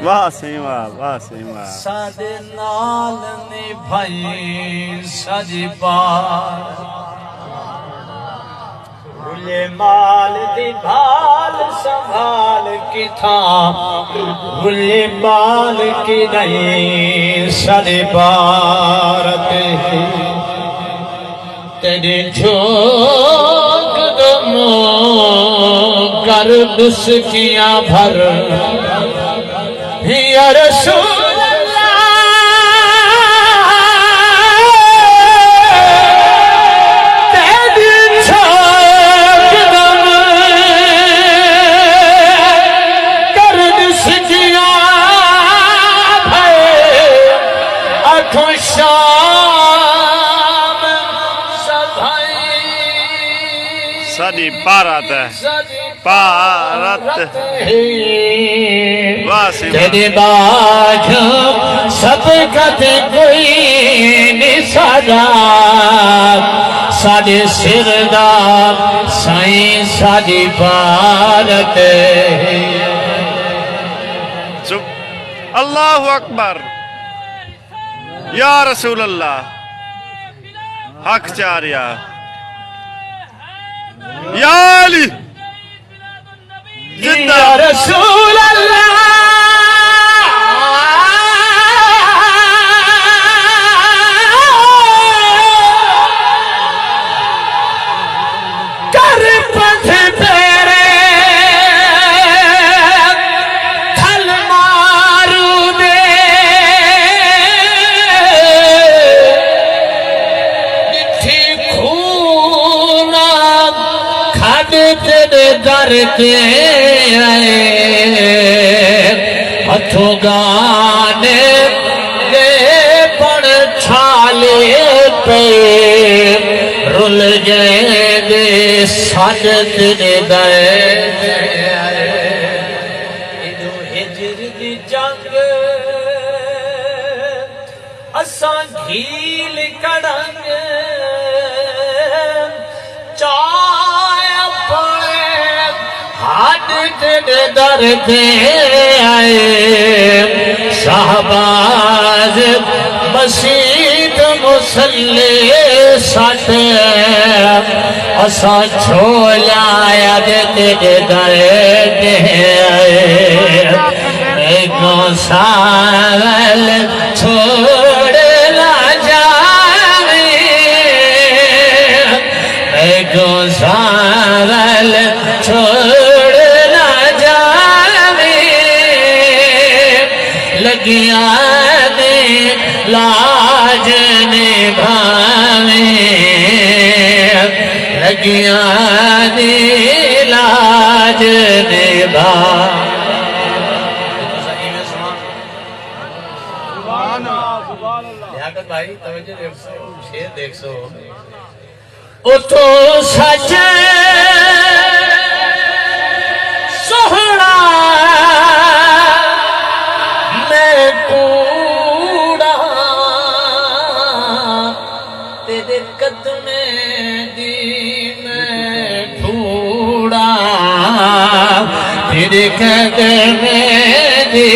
वाह सही वाह, वाह सही वाह। सादे नाल निभाई सजी पार भूले माल दी भाल संभाल की था भूले माल की नहीं सजी पार तेरे झोंक दमो कर दुस्कियां भर या रसूल अल्लाह तेरे झोंक दमो कर दुस्कियां भर आँखों साडी भारत है भारत तेरे बाज सब कते कोई नहीं सादा साडे सिरदार साईं साडी भारत अल्लाहु अकबर या रसूल अल्लाह हक चारिया या अली जिंदा या रसूल अल्लाह कर पथ तेरे थल मारू दे मिठी खूना खड तेरे दर के आए हथों गाने दे पड़ छाले पे रुल गए दे सज तेरे दर इदो हिजर दी जंग असां घील कड़ंग तेरे दर पे आए शाहबाज मसीद मुसल्ले सट असा छोलाया तेरे दर पे आए को सावल छोड़ ना जावे को सावल छोड़ लगिया दे लाज निभावे लगिया दे लाज निभा भाई तवज्जो देखो शेर देखो ओ तो सच सोहना कूड़ा तेरे कदमे दी मैं ढूंढा तेरे कदमे दी